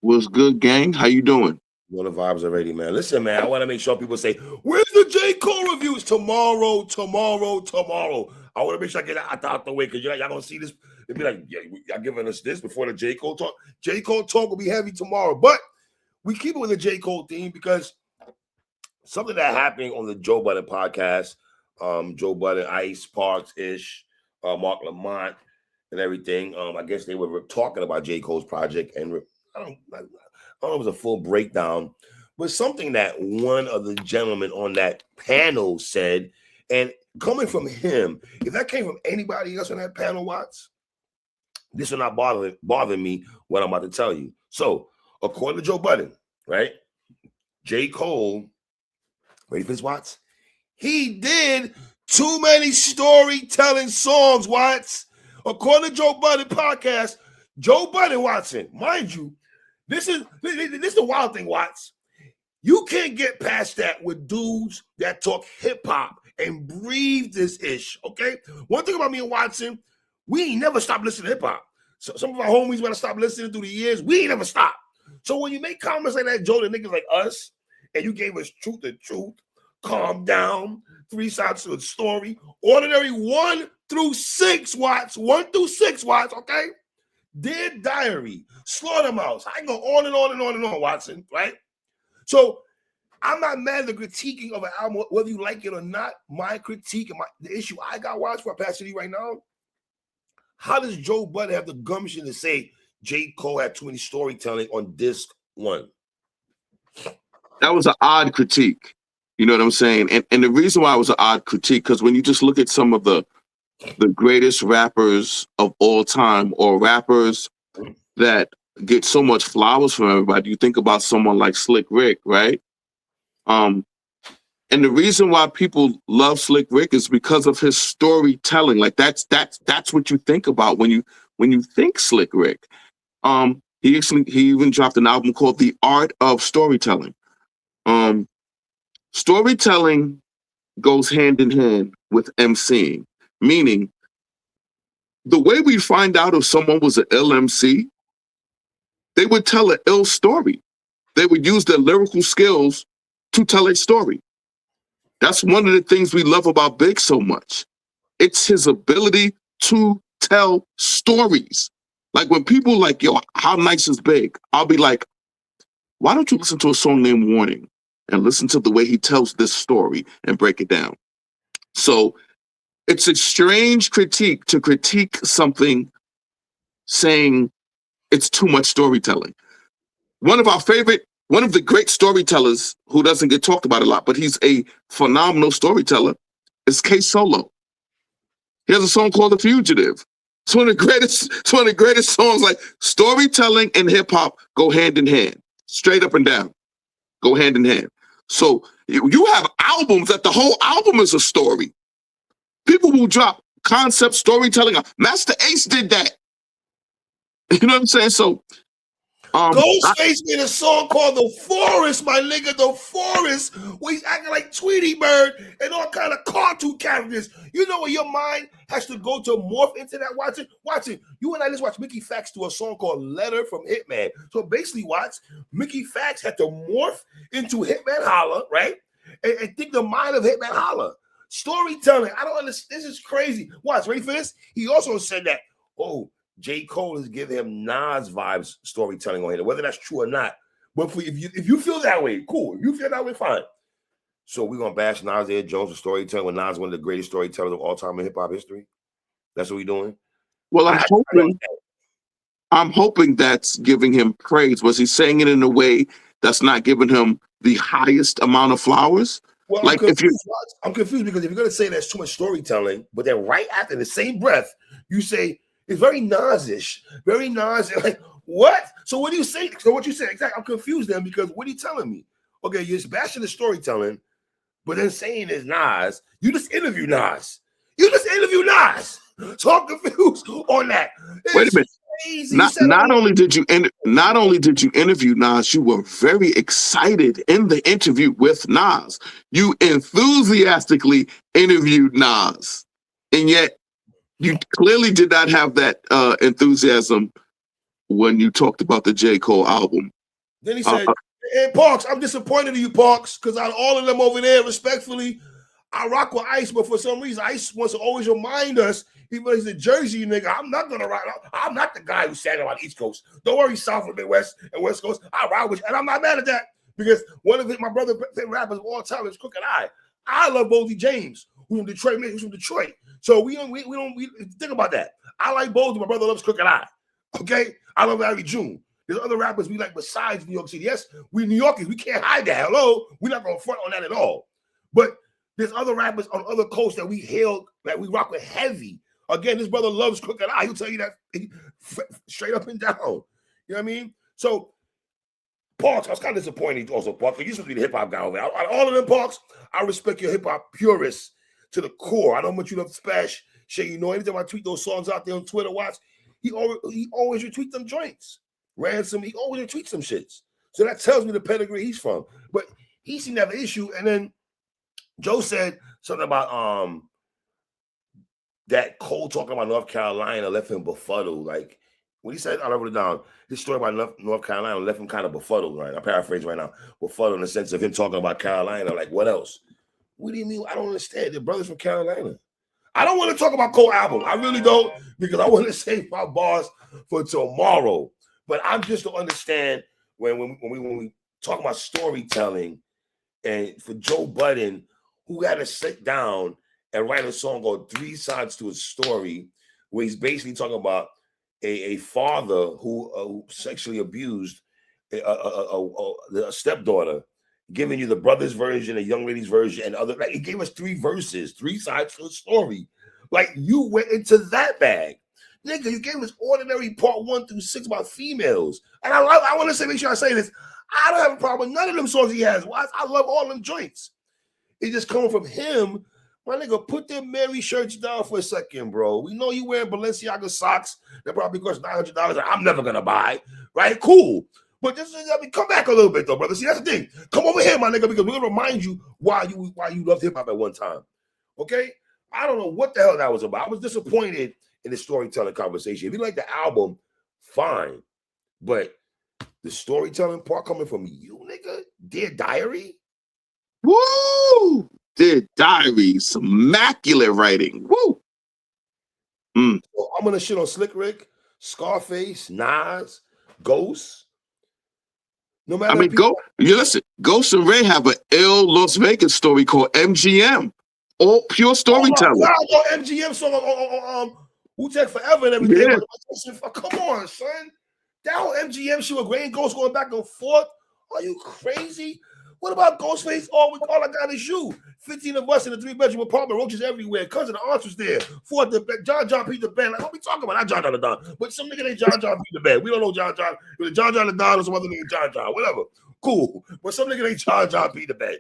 What's good, gang? How you doing? You know the vibes already, man. Listen, man, I want to make sure people say, where's the J. Cole reviews? Tomorrow. I want to make sure I get that out the way because y'all going to see this. It'll be like, yeah, y'all giving us this before the J. Cole talk. J. Cole talk will be heavy tomorrow. But we keep it with the J. Cole theme because something that happened on the Joe Budden podcast, Joe Budden, Ice, Parks-ish, Mark Lamont, and everything. I guess they were talking about J. Cole's project, and I don't know if it was a full breakdown, but something that one of the gentlemen on that panel said, and coming from him, if that came from anybody else on that panel, Watts, this will not bother me what I'm about to tell you. So, according to Joe Budden, right, J. Cole, ready for this, Watts? He did too many storytelling songs, Watts. According to Joe Budden podcast, Joe Budden, Watson, mind you, this is the wild thing, Watts. You can't get past that with dudes that talk hip-hop and breathe this ish, okay? One thing about me and Watson, we ain't never stopped listening to hip-hop. So some of our homies want to stop listening through the years. We ain't never stopped. So when you make comments like that, Joe, to niggas like us, and you gave us truth to truth, calm down, 3 sides to the story, ordinary 1 through 6, Watts, 1 through 6, Watts, okay? Dear Diary, Slaughterhouse. I can go on and on and on and on, Watson, right? So I'm not mad at the critiquing of an album, whether you like it or not. My critique and the issue I got, Watch, for Pasadena right now, how does Joe Budden have the gumption to say J. Cole had too many storytelling on disc 1? That was an odd critique. You know what I'm saying? And the reason why it was an odd critique, because when you just look at some of the greatest rappers of all time, or rappers that get so much flowers from everybody, you think about someone like Slick Rick, right? And the reason why people love Slick Rick is because of his storytelling. Like that's what you think about when you think Slick Rick. He even dropped an album called The Art of Storytelling. Storytelling goes hand in hand with emceeing, meaning the way we find out if someone was an ill MC, they would tell an ill story. They would use their lyrical skills to tell a story. That's one of the things we love about Big so much. It's his ability to tell stories. Like when people like, yo, how nice is Big? I'll be like, why don't you listen to a song named Warning and listen to the way he tells this story and break it down? So it's a strange critique to critique something saying it's too much storytelling. One of the great storytellers who doesn't get talked about a lot, but he's a phenomenal storyteller, is JCole. He has a song called The Fugitive. It's one of the greatest songs. Like, storytelling and hip hop go hand in hand, straight up and down, go hand in hand. So you have albums that the whole album is a story. People will drop concept storytelling. Master Ace did that. You know what I'm saying? So Ghostface made a song called The Forest, my nigga, The Forest, where he's acting like Tweety Bird and all kind of cartoon characters. You know where your mind has to go to morph into that, Watch it. You and I just watched Mickey Fax do a song called Letter from Hitman. So basically, Mickey Fax had to morph into Hitman Holla, right? And think the mind of Hitman Holla. Storytelling, I don't understand. This is crazy. Ready for this? He also said that, J. Cole is giving him Nas vibes storytelling on here, whether that's true or not. But if you feel that way, cool. If you feel that way, fine. So we're going to bash Nasir Jones for storytelling when Nas is one of the greatest storytellers of all time in hip-hop history? That's what we're doing? Well, I'm hoping that's giving him praise. Was he saying it in a way that's not giving him the highest amount of flowers? Well, like I'm confused because if you're going to say there's too much storytelling, but then right after the same breath, you say, it's very Nas-ish, very Nas. Like, what? So what do you say? So what you say? Exactly. I'm confused then because what are you telling me? Okay, you're bashing the storytelling, but then saying it's Nas. You just interview Nas. So I'm confused on that. Wait a minute. Crazy. Not only did you interview Nas, you were very excited in the interview with Nas. You enthusiastically interviewed Nas, and yet you clearly did not have that enthusiasm when you talked about the J. Cole album. Then he said, "Hey, Parks, I'm disappointed in you, Parks, because out of all of them over there, respectfully, I rock with Ice, but for some reason, Ice wants to always remind us, even though he's a Jersey nigga, I'm not gonna rock. I'm not the guy who's standing on the East Coast. Don't worry, South and Midwest and West Coast. I rock with you, and I'm not mad at that because one of my brother favorite rappers of all time is Crooked I. I love Boldy James, who's from Detroit, who's from Detroit. So we don't think about that. I like Boldy. My brother loves Crooked I. Okay, I love Larry June. There's other rappers we like besides New York City. Yes, we New Yorkers. We can't hide that. Hello, we're not gonna front on that at all. But there's other rappers on other coasts that we hail, that we rock with heavy. Again, this brother loves Crooked I. He'll tell you that straight up and down. You know what I mean? So, Parks, I was kind of disappointed also, Parks, because you supposed to be the hip-hop guy over there. Out of all of them, Parks, I respect your hip-hop purists to the core. I know how much you love Spash. Shit, you know, anytime I tweet those songs out there on Twitter, watch, he always retweet them joints. Ransom, he always retweets some shits. So that tells me the pedigree he's from. But he seemed to have an issue, and then Joe said something about that Cole talking about North Carolina left him befuddled. Like when he said, I wrote it down, his story about North Carolina left him kind of befuddled, right? I paraphrase right now. Befuddled in the sense of him talking about Carolina. Like, what else? What do you mean? I don't understand. The brothers from Carolina. I don't want to talk about Cole album. I really don't, because I want to save my bars for tomorrow. But I'm just to understand when we talk about storytelling, and for Joe Budden, who had to sit down and write a song called 3 Sides to a Story, where he's basically talking about a father who sexually abused a stepdaughter, giving you the brother's version, the young lady's version, and other. Like, he gave us 3 verses, 3 sides to the story. Like, you went into that bag. Nigga, you gave us ordinary part 1 through 6 about females. And I want to say, make sure I say this. I don't have a problem with none of them songs he has. I love all them joints. It's just coming from him. My nigga, put them Mary shirts down for a second, bro. We know you wearing Balenciaga socks that probably cost $900 that I'm never going to buy. Right? Cool. But this is, come back a little bit, though, brother. See, that's the thing. Come over here, my nigga, because we're going to remind you why you loved hip-hop at one time. Okay? I don't know what the hell that was about. I was disappointed in the storytelling conversation. If you like the album, fine. But the storytelling part coming from you, nigga, Dear Diary? Woo! Dear Diary, some immaculate writing. Woo! So I'm going to shit on Slick Rick, Scarface, Nas, Ghost. No matter. I mean, listen, Ghost and Ray have an ill Las Vegas story called MGM. All pure storytelling. Oh my God, MGM song on Wu-Tang Forever and everything. Yeah. Come on, son. That whole MGM shit with Ray and Ghost going back and forth. Are you crazy? What about Ghostface? All I got is you. 15 of us in a 3-bedroom apartment, roaches everywhere. Cousin the aunts was there. Fought the John Peter Band. Like, what we talking about? Not John the Don. But some nigga named John Peter Band. We don't know John. It was John the Don or some other nigga John. Whatever. Cool. But some nigga named John Peter Band.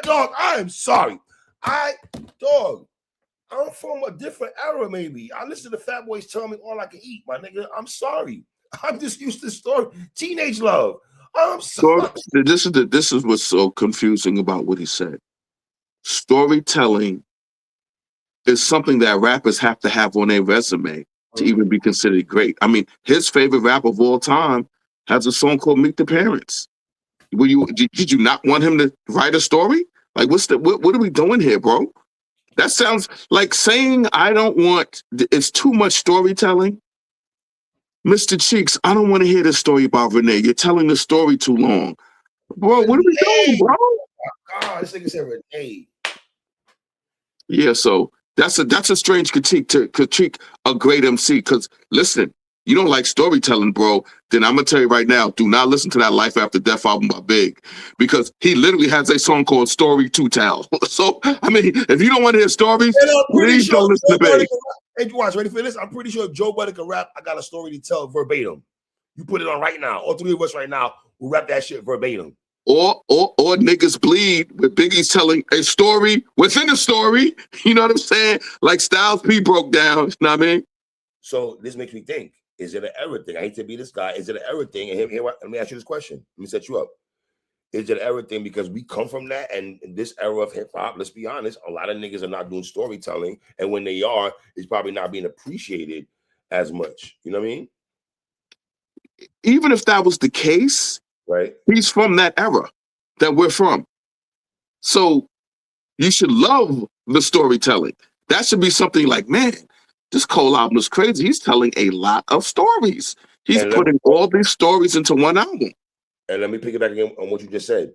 Dog, I am sorry. I'm from a different era, maybe. I listen to Fat Boys tell me all I can eat, my nigga. I'm sorry. I'm just used to story. Teenage love. I'm sorry. So this is what's so confusing about what he said. Storytelling is something that rappers have to have on their resume to even be considered great. I mean, his favorite rap of all time has a song called Meet the Parents. Did you not want him to write a story? Like, what are we doing here, bro? That sounds like saying it's too much storytelling. Mr. Cheeks, I don't want to hear this story about Renee. You're telling the story too long. Bro, what are we doing, bro? God, this nigga said Renee. Yeah, so that's a strange critique to critique a great MC. Because listen, you don't like storytelling, bro, then I'm going to tell you right now, do not listen to that Life After Death album by Big. Because he literally has a song called Story to Tell. So, I mean, if you don't want to hear stories, please don't listen to Big. Hey, watch, ready for this? I'm pretty sure if Joe Budden can rap, I got a story to tell verbatim. You put it on right now. All 3 of us right now will rap that shit verbatim. Or Niggas Bleed, with Biggie's telling a story within a story. You know what I'm saying? Like Styles P broke down. You know what I mean? So this makes me think, is it an error thing? I hate to be this guy. Is it an error thing? And here, let me ask you this question. Let me set you up. Is it an error thing because we come from that, and in this era of hip hop, let's be honest, a lot of niggas are not doing storytelling, and when they are, it's probably not being appreciated as much. You know what I mean? even if that was the case, right? he's from that era that we're from. So you should love the storytelling. That should be something like, man, this Cole album is crazy. He's telling a lot of stories. He's putting all these stories into one album. And let me pick it back again on what you just said.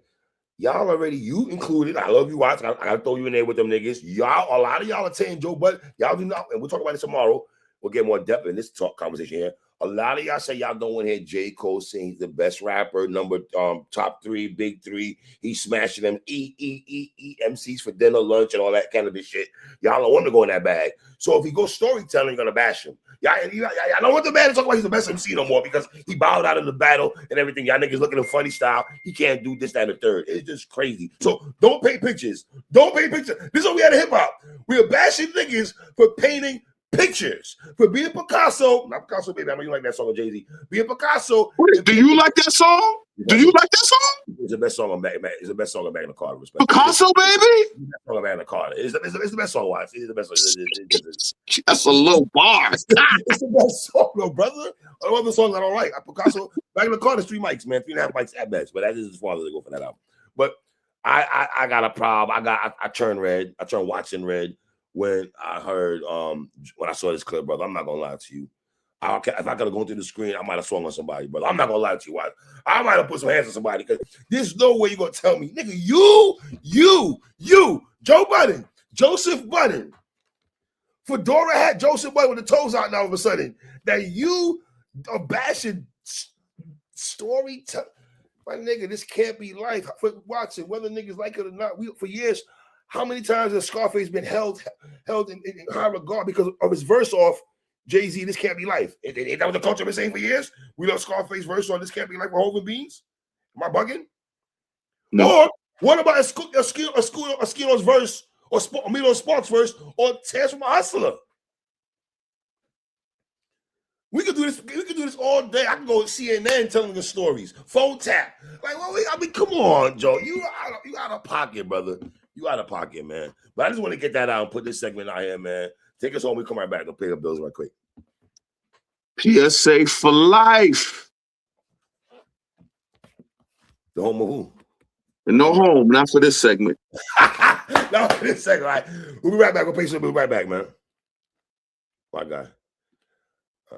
Y'all already, you included. I love you, Watts. I gotta throw you in there with them niggas. Y'all, a lot of y'all are saying Joe Budden. Y'all do not, and we'll talk about it tomorrow. We'll get more depth in this conversation here. A lot of y'all say y'all don't want to hear J. Cole saying he's the best rapper, top 3, big 3. He's smashing them MCs for dinner, lunch, and all that kind of shit. Y'all don't want to go in that bag. So if he goes storytelling, you're gonna bash him. Y'all don't want the man to talk about he's the best MC no more because he bowed out in the battle and everything. Y'all niggas looking at funny style. He can't do this, that, and the third. It's just crazy. So don't paint pictures. Don't paint pictures. This is what we had in hip hop. We are bashing niggas for painting pictures, for being Picasso. Not Picasso, baby. I know you like that song of Jay-Z. Being Picasso. Do you like that song? Do you like that song? It's the best song on It's the best song on Magna Carta. Respect. Picasso, baby. It's the best song on Magna Carta. It's the best song. Watch. It's the best song. That's a low bar. It's the best song, though, brother. All other songs I don't like. Picasso, Magna Carta is 3 mics, man. 3.5 mics at best. But that is as far as they go for that album. But I got a problem. I turned red. I turned watching red when I heard when I saw this clip, brother. I'm not gonna lie to you. If I could have gone through the screen, I might have swung on somebody, brother. I'm not gonna lie to you. I might have put some hands on somebody because there's no way you're gonna tell me, nigga, you, Joe Budden, Joseph Budden, fedora hat, Joseph Budden with the toes out now all of a sudden, that you are bashing storytelling. My nigga, this can't be life. For watching, whether niggas like it or not, for years, how many times has Scarface been held in high regard because of his verse off Jay-Z, This Can't Be Life? Ain't that what the culture been saying for years? We love Scarface verse on This Can't Be Life for Hov and Beans? Am I bugging? No. Or what about Eskino's verse or Emilio Sparks verse or Tales from a Hustler? We could do this. We could do this all day. I can go to CNN telling the stories. Phone tap. Like, well, I mean, come on, Joe. You out of pocket, brother. You out of pocket, man. But I just want to get that out and put this segment out here, man. Take us home. We come right back. We'll pay the bills right quick. PSA for life. The home of who? And no home, not for this segment. Not for this segment. All right. We'll be right back. We'll pay some. We'll be right back, man. My guy.